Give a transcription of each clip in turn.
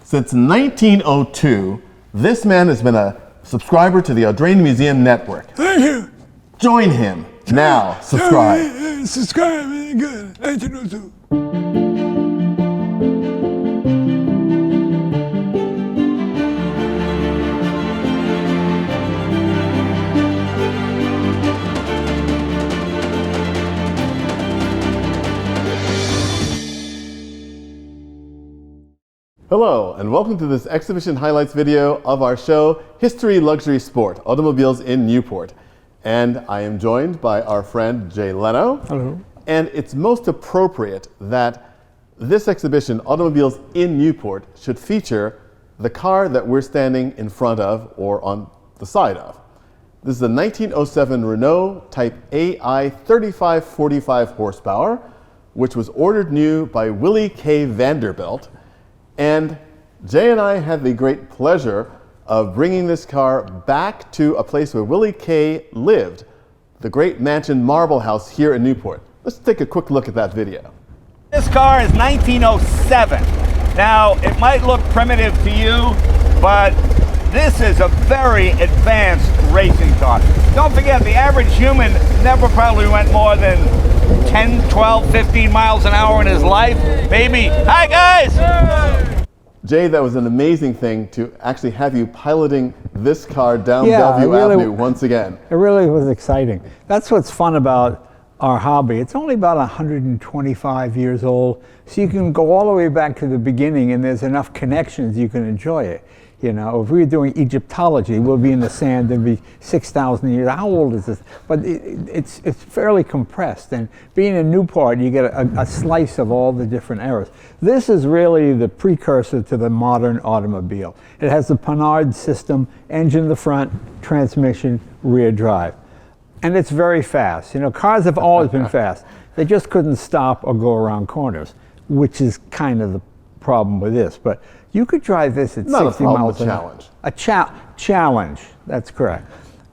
Since 1902, this man has been a subscriber to the Audrain Museum Network. Thank you. Join him now. Subscribe. Subscribe. Good. 1902. Hello, and welcome to this exhibition highlights video of our show, History, Luxury, Sport, Automobiles in Newport. And I am joined by our friend Jay Leno. Hello. And it's most appropriate that this exhibition, Automobiles in Newport, should feature the car that we're standing in front of or on the side of. This is a 1907 Renault Type AI 3545 horsepower, which was ordered new by Willie K. Vanderbilt. And Jay and I had the great pleasure of bringing this car back to a place where Willie K. lived, the great mansion Marble House here in Newport. Let's take a quick look at that video. This car is 1907. Now, it might look primitive to you, but this is a very advanced racing car. Don't forget, the average human never probably went more than 10, 12, 15 miles an hour in his life. Maybe. Hi, guys! Jay, that was an amazing thing to actually have you piloting this car down Bellevue Avenue once again. It really was exciting. That's what's fun about our hobby. It's only about 125 years old, so you can go all the way back to the beginning, and there's enough connections you can enjoy it. You know, if we were doing Egyptology, we'll be in the sand and be 6,000 years. How old is this? But it's fairly compressed. And being in Newport, you get a slice of all the different eras. This is really the precursor to the modern automobile. It has the Panhard system, engine in the front, transmission, rear drive. And it's very fast. You know, cars have always been fast. They just couldn't stop or go around corners, which is kind of the problem with this. But you could drive this at 60 miles an hour. A challenge, that's correct.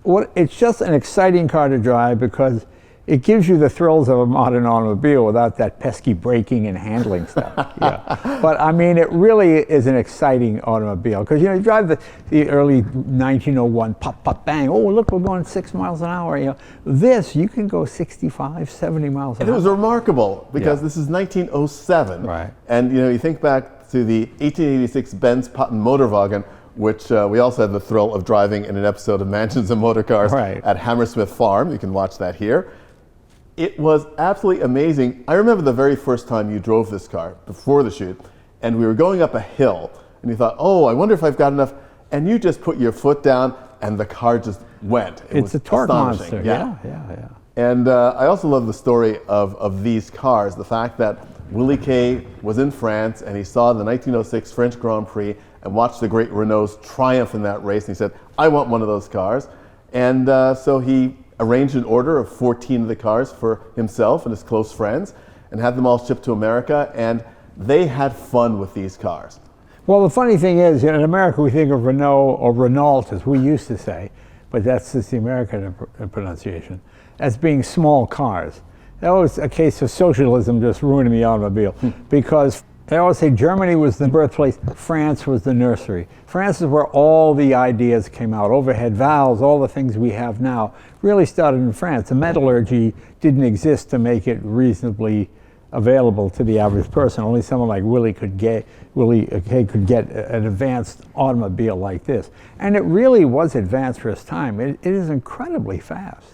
It's just an exciting car to drive because it gives you the thrills of a modern automobile without that pesky braking and handling stuff. Yeah. But I mean, it really is an exciting automobile because, you know, you drive the early 1901 pop, pop, bang. Oh, look, we're going 6 miles an hour. You know, this, you can go 65, 70 miles an hour. And it was remarkable because this is 1907. Right. And, you know, you think back to the 1886 Benz Patent Motorwagen, which we also had the thrill of driving in an episode of Mansions and Motor Cars at Hammersmith Farm. You can watch that here. It was absolutely amazing. I remember the very first time you drove this car before the shoot, and we were going up a hill, and you thought, oh, I wonder if I've got enough, and you just put your foot down, and the car just went. It's a torque monster. Yeah. And I also love the story of these cars, the fact that Willie K. was in France, and he saw the 1906 French Grand Prix and watched the great Renaults triumph in that race, and he said, I want one of those cars. And so he arranged an order of 14 of the cars for himself and his close friends and had them all shipped to America, and they had fun with these cars. Well, the funny thing is, in America we think of Renault or Renault, as we used to say, but that's just the American pronunciation, as being small cars. That was a case of socialism just ruining the automobile because they always say Germany was the birthplace, France was the nursery. France is where all the ideas came out. Overhead valves, all the things we have now really started in France. The metallurgy didn't exist to make it reasonably available to the average person. Only someone like Willie K. could get an advanced automobile like this. And it really was advanced for its time. It is incredibly fast.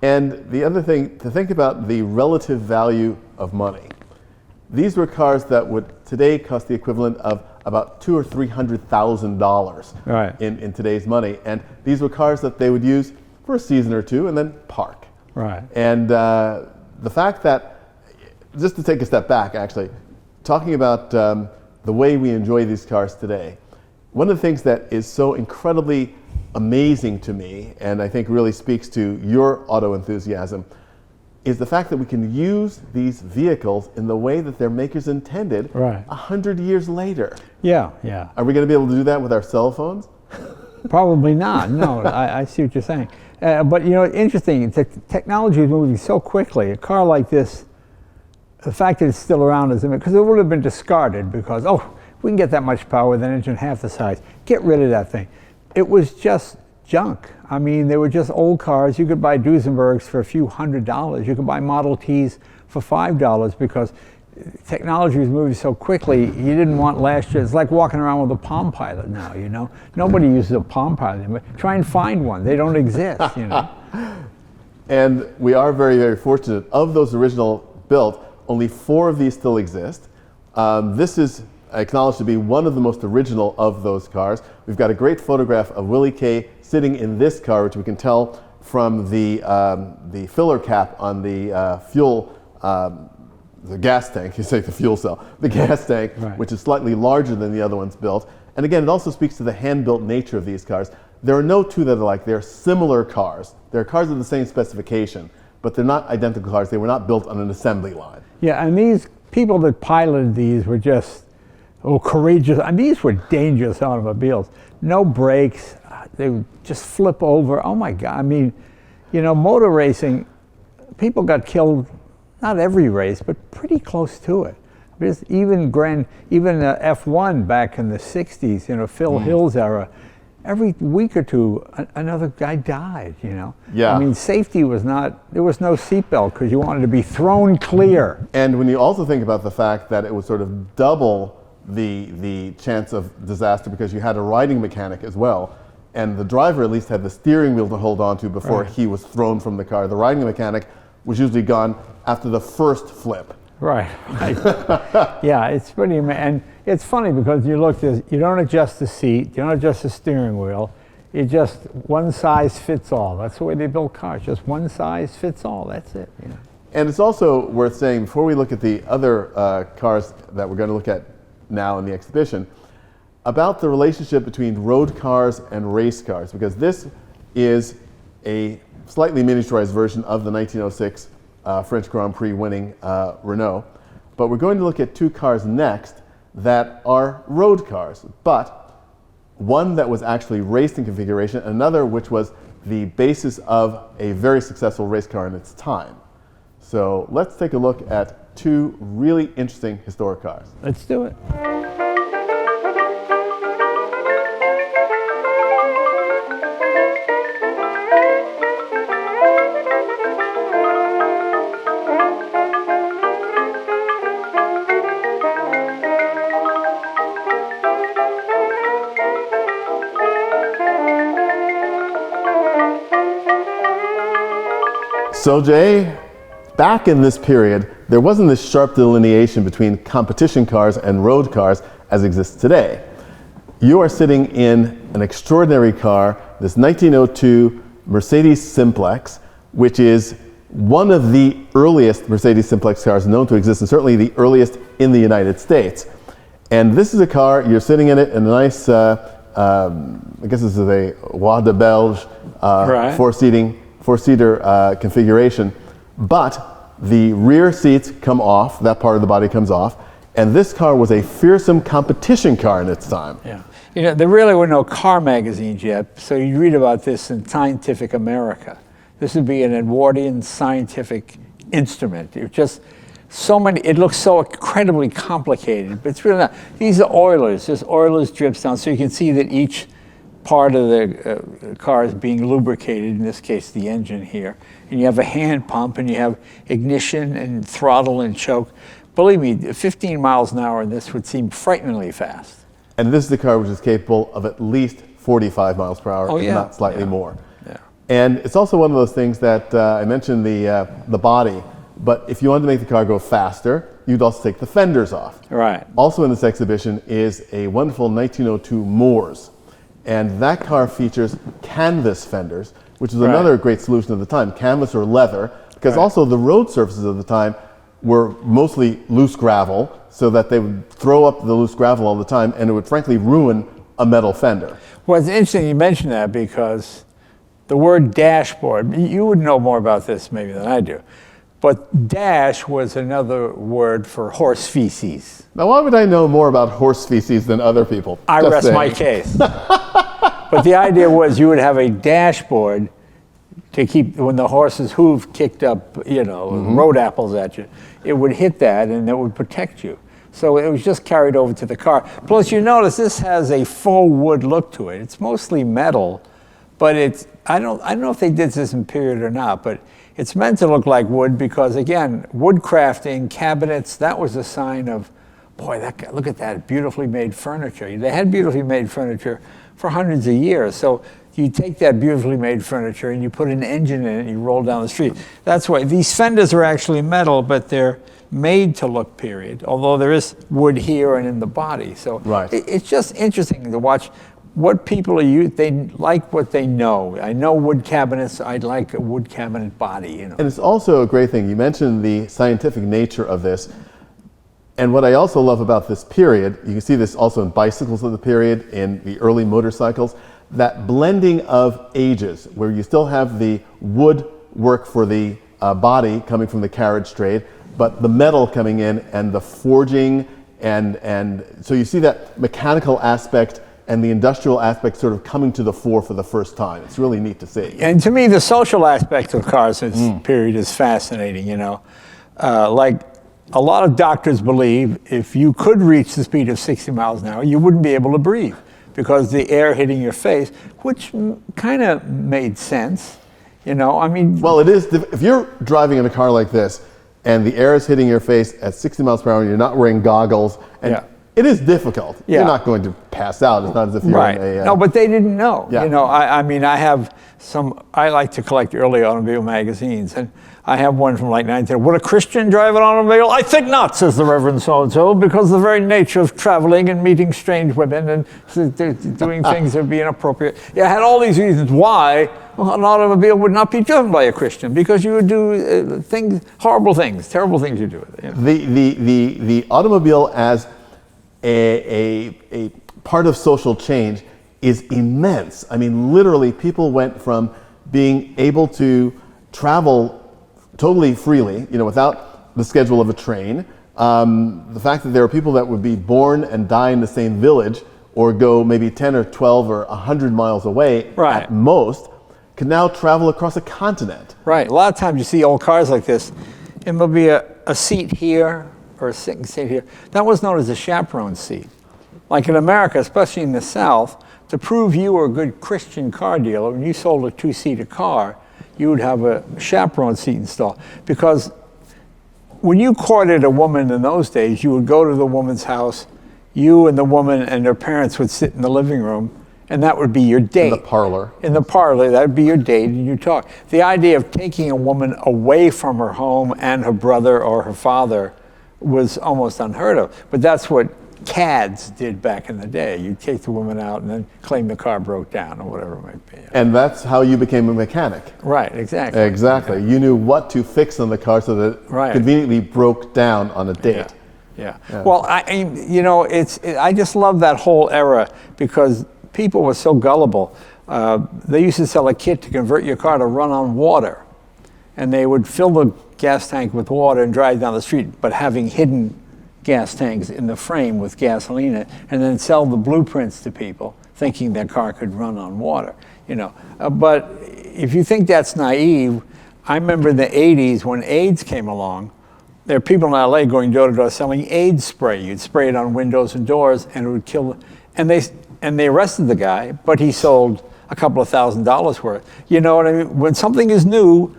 And the other thing, to think about the relative value of money. These were cars that would today cost the equivalent of about $200,000 or $300,000 in today's money. And these were cars that they would use for a season or two and then park. Right. And the fact that, just to take a step back actually, talking about the way we enjoy these cars today, one of the things that is so incredibly amazing to me, and I think really speaks to your auto enthusiasm, is the fact that we can use these vehicles in the way that their makers intended 100 years later. Yeah. Are we going to be able to do that with our cell phones? Probably not. No, I see what you're saying. But you know, interesting, technology is moving so quickly. A car like this, the fact that it's still around is because it would have been discarded because, oh, we can get that much power with an engine half the size. Get rid of that thing. It was just junk. I mean, they were just old cars. You could buy Duesenbergs for a few $100s. You could buy Model Ts for $5 because technology was moving so quickly. You didn't want last year. It's like walking around with a Palm Pilot now, you know. Nobody uses a Palm Pilot anymore. Try and find one. They don't exist, you know. And we are very, very fortunate. Of those original built, only 4 of these still exist. This is acknowledged to be one of the most original of those cars. We've got a great photograph of Willie Kay sitting in this car, which we can tell from the filler cap on the fuel, the gas tank, you say the fuel cell, the gas tank, right, which is slightly larger than the other ones built. And again, it also speaks to the hand-built nature of these cars. There are no two that are like, they're similar cars. They're cars of the same specification, but they're not identical cars. They were not built on an assembly line. Yeah, and these people that piloted these were just, courageous. And these were dangerous automobiles. No brakes. They would just flip over. Oh my God. I mean, you know, motor racing, people got killed, not every race, but pretty close to it. Because even F1 back in the 60s, you know, Phil Hill's era, every week or two, another guy died, you know? Yeah. I mean, safety was not, there was no seatbelt because you wanted to be thrown clear. And when you also think about the fact that it would sort of double the chance of disaster because you had a riding mechanic as well, and the driver at least had the steering wheel to hold on to before he was thrown from the car. The riding mechanic was usually gone after the first flip. Right. Yeah, it's pretty amazing. And it's funny because you look, you don't adjust the seat, you don't adjust the steering wheel. It just one size fits all. That's the way they build cars. Just one size fits all. That's it. You know? And it's also worth saying, before we look at the other cars that we're going to look at now in the exhibition, about the relationship between road cars and race cars, because this is a slightly miniaturized version of the 1906 French Grand Prix winning Renault. But we're going to look at 2 cars next that are road cars, but one that was actually raced in configuration, another which was the basis of a very successful race car in its time. So let's take a look at 2 really interesting historic cars. Let's do it. So Jay, back in this period, there wasn't this sharp delineation between competition cars and road cars as exists today. You are sitting in an extraordinary car, this 1902 Mercedes Simplex, which is one of the earliest Mercedes Simplex cars known to exist, and certainly the earliest in the United States. And this is a car, you're sitting in it in a nice, I guess this is a Roi de Belge four-seater configuration, but the rear seats come off, that part of the body comes off, and this car was a fearsome competition car in its time. Yeah, you know, there really were no car magazines yet, so you read about this in Scientific America. This would be an Edwardian scientific instrument. It just so many, it looks so incredibly complicated, but it's really not. These are Oilers, just Oilers drips down, so you can see that each part of the car is being lubricated, in this case the engine here. And you have a hand pump and you have ignition and throttle and choke. Believe me, 15 miles an hour in this would seem frighteningly fast. And this is the car which is capable of at least 45 miles per hour, if not slightly more. Yeah. And it's also one of those things that I mentioned the body, but if you wanted to make the car go faster, you'd also take the fenders off. Right. Also in this exhibition is a wonderful 1902 Moors. And that car features canvas fenders, which is another great solution of the time, canvas or leather, because also the road surfaces of the time were mostly loose gravel, so that they would throw up the loose gravel all the time, and it would frankly ruin a metal fender. Well, it's interesting you mention that because the word dashboard, you would know more about this maybe than I do, but dash was another word for horse feces. Now, why would I know more about horse feces than other people? I rest my case. But the idea was you would have a dashboard to keep, when the horse's hoof kicked up, you know, road apples at you, it would hit that and it would protect you. So it was just carried over to the car. Plus, you notice this has a faux wood look to it. It's mostly metal, but I don't know if they did this in period or not, but it's meant to look like wood because, again, wood crafting, cabinets, that was a sign of, boy, look at that, beautifully made furniture. They had beautifully made furniture for hundreds of years. So you take that beautifully made furniture and you put an engine in it and you roll down the street. That's why these fenders are actually metal, but they're made to look period, although there is wood here and in the body. So it's just interesting to watch what people are using. They like what they know. I know wood cabinets. I'd like a wood cabinet body. You know. And it's also a great thing. You mentioned the scientific nature of this. And what I also love about this period, you can see this also in bicycles of the period, in the early motorcycles, that blending of ages, where you still have the wood work for the body coming from the carriage trade, but the metal coming in and the forging, and so you see that mechanical aspect and the industrial aspect sort of coming to the fore for the first time. It's really neat to see. And to me, the social aspect of cars in this period is fascinating, you know. Like a lot of doctors believe if you could reach the speed of 60 miles an hour, you wouldn't be able to breathe because the air hitting your face, which kind of made sense, you know. I mean, well, it is. If you're driving in a car like this and the air is hitting your face at 60 miles per hour and you're not wearing goggles, and it is difficult. Yeah. You're not going to pass out. It's not as if you're in a... No, but they didn't know. Yeah. You know, I mean, I like to collect early automobile magazines, and I have one from like 19. Would a Christian drive an automobile? I think not, says the Reverend so-and-so, because of the very nature of traveling and meeting strange women and doing things that would be inappropriate. Yeah, I had all these reasons why an automobile would not be driven by a Christian, because you would do horrible things, terrible things you do with it. You know? The automobile as a part of social change is immense. I mean, literally, people went from being able to travel totally freely, you know, without the schedule of a train. The fact that there are people that would be born and die in the same village, or go maybe 10 or 12 or 100 miles away at most, can now travel across a continent. Right. A lot of times you see old cars like this, and there'll be a seat here or a sitting seat here. That was known as a chaperone seat. Like in America, especially in the South, to prove you were a good Christian car dealer, when you sold a two-seater car, you would have a chaperone seat installed. Because when you courted a woman in those days, you would go to the woman's house, you and the woman and their parents would sit in the living room, and that would be your date. In the parlor. In the parlor, that would be your date, and you talk. The idea of taking a woman away from her home and her brother or her father was almost unheard of. But that's what CADs did back in the day. You'd take the woman out and then claim the car broke down or whatever it might be. And that's how you became a mechanic. Right, exactly. Exactly. You knew what to fix on the car so that it conveniently broke down on a date. Yeah. Well, I just love that whole era because people were so gullible. They used to sell a kit to convert your car to run on water. And they would fill the gas tank with water and drive down the street, but having hidden gas tanks in the frame with gasoline in it, and then sell the blueprints to people, thinking their car could run on water. You know, but if you think that's naive, I remember in the 80s when AIDS came along. There are people in LA going door to door selling AIDS spray. You'd spray it on windows and doors, and it would kill. And they arrested the guy, but he sold a couple of $1,000s worth. You know what I mean? When something is new,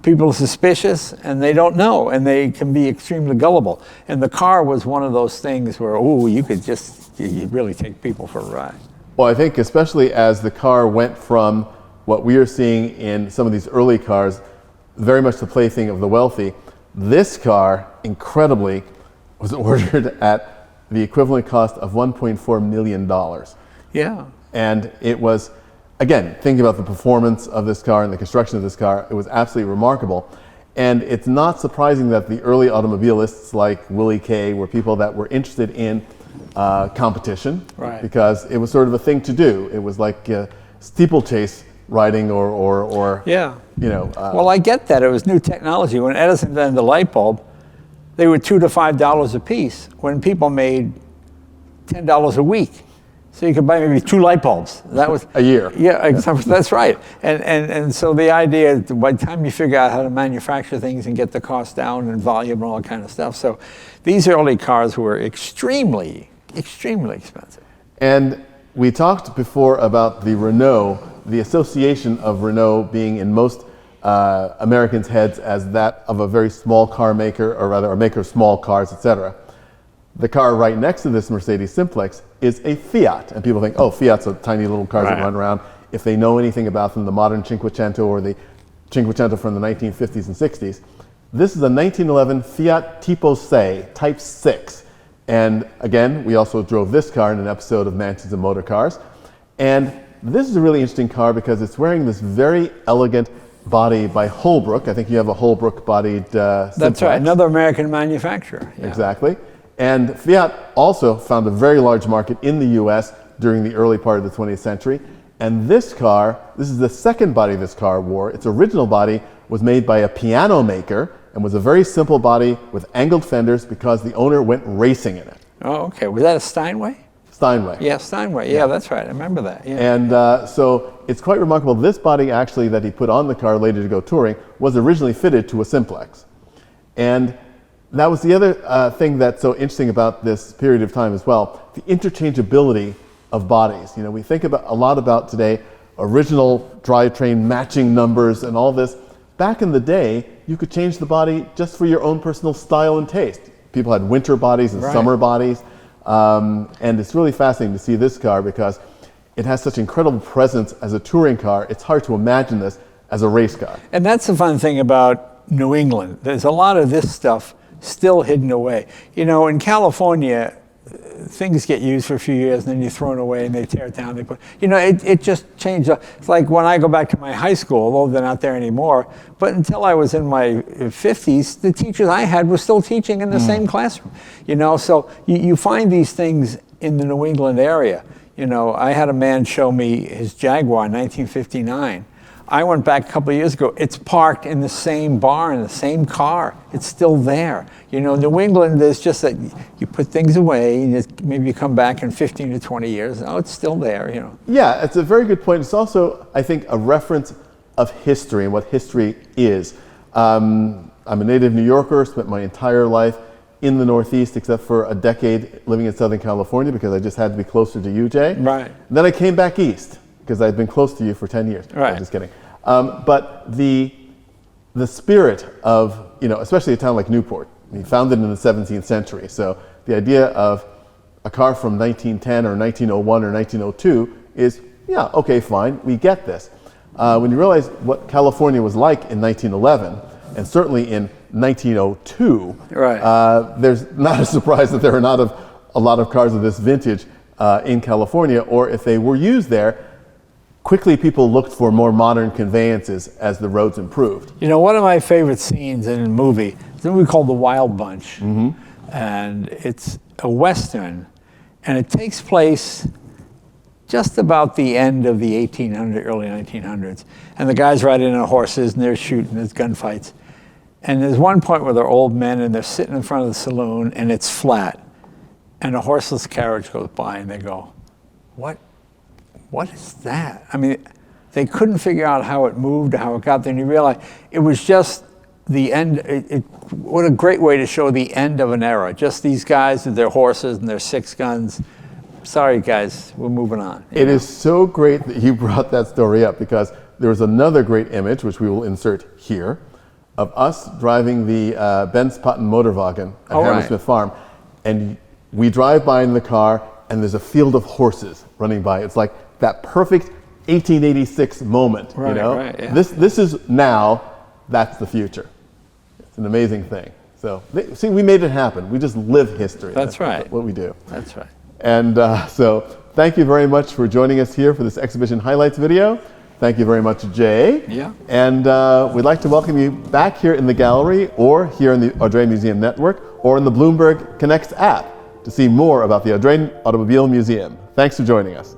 people are suspicious and they don't know, and they can be extremely gullible. And the car was one of those things where, you really take people for a ride. Well, I think especially as the car went from what we are seeing in some of these early cars, very much the plaything of the wealthy, this car, incredibly, was ordered at the equivalent cost of $1.4 million. Yeah. And it was, again, thinking about the performance of this car and the construction of this car, it was absolutely remarkable. And it's not surprising that the early automobilists like Willie Kay were people that were interested in competition, because it was sort of a thing to do. It was like steeplechase riding or you know. Well, I get that. It was new technology. When Edison invented the light bulb, they were $2 to $5 a piece when people made $10 a week. So you could buy maybe 2 light bulbs. That was A year. Yeah, that's right. And so the idea, by the time you figure out how to manufacture things and get the cost down and volume and all that kind of stuff. So these early cars were extremely, extremely expensive. And we talked before about the Renault, the association of Renault being in most Americans' heads as that of a very small car maker, or rather a maker of small cars, etc. The car right next to this Mercedes Simplex is a Fiat. And people think, oh, Fiat's are tiny little cars that run around. If they know anything about them, the modern Cinquecento or the Cinquecento from the 1950s and 60s. This is a 1911 Fiat Tipo 6, Type 6. And again, we also drove this car in an episode of Mansions and Motor Cars. And this is a really interesting car because it's wearing this very elegant body by Holbrook. I think you have a Holbrook-bodied Simplex. That's right, another American manufacturer. Yeah. Exactly. And Fiat also found a very large market in the US during the early part of the 20th century. And this car, this is the second body this car wore. Its original body was made by a piano maker and was a very simple body with angled fenders because the owner went racing in it. Oh, okay. Was that a Steinway? Steinway. Yeah, Steinway. Yeah, that's right. I remember that. Yeah. And so it's quite remarkable. This body actually that he put on the car later to go touring was originally fitted to a Simplex. And that was the other thing that's so interesting about this period of time as well, the interchangeability of bodies. You know, we think about a lot about today original drivetrain matching numbers and all this. Back in the day, you could change the body just for your own personal style and taste. People had winter bodies and summer bodies. And it's really fascinating to see this car because it has such incredible presence as a touring car. It's hard to imagine this as a race car. And that's the fun thing about New England. There's a lot of this stuff still hidden away. You know, in California, things get used for a few years and then you throw it away and they tear it down. They put, you know, it just changed. It's like when I go back to my high school, although they're not there anymore, but until I was in my 50s, the teachers I had were still teaching in the same classroom. You know, so you find these things in the New England area. You know, I had a man show me his Jaguar in 1959. I went back a couple of years ago. It's parked in the same barn, the same car. It's still there. You know, New England, there's just that you put things away, and maybe you come back in 15 to 20 years. Oh, it's still there, you know. Yeah, it's a very good point. It's also, I think, a reference of history and what history is. I'm a native New Yorker, spent my entire life in the Northeast, except for a decade living in Southern California because I just had to be closer to you, Jay. Right. Then I came back east, because I'd been close to you for 10 years. Right. I'm just kidding. But the spirit of, you know, especially a town like Newport, I mean, founded in the 17th century. So the idea of a car from 1910 or 1901 or 1902 is, yeah, okay, fine, we get this. When you realize what California was like in 1911, and certainly in 1902, there's not a surprise that there are not a lot of cars of this vintage in California, or if they were used there, quickly people looked for more modern conveyances as the roads improved. You know, one of my favorite scenes in a movie is a movie called The Wild Bunch. And it's a Western, and it takes place just about the end of the 1800s, early 1900s. And the guys riding on horses and they're shooting, there's gunfights. And there's one point where they're old men and they're sitting in front of the saloon and it's flat. And a horseless carriage goes by and they go, what is that? I mean, they couldn't figure out how it moved, how it got there, and you realize it was just the end. What a great way to show the end of an era. Just these guys with their horses and their 6 guns. Sorry, guys, we're moving on. It is so great that you brought that story up because there was another great image, which we will insert here, of us driving the Benz Patten Motorwagen at Hammersmith Farm. And we drive by in the car, and there's a field of horses running by. It's like that perfect 1886 moment, you know? This is now, that's the future. It's an amazing thing. So, see, we made it happen. We just live history. That's right. That's what we do. That's right. And so, thank you very much for joining us here for this exhibition highlights video. Thank you very much, Jay. Yeah. And we'd like to welcome you back here in the gallery, or here in the Audrain Museum Network, or in the Bloomberg Connects app to see more about the Audrain Automobile Museum. Thanks for joining us.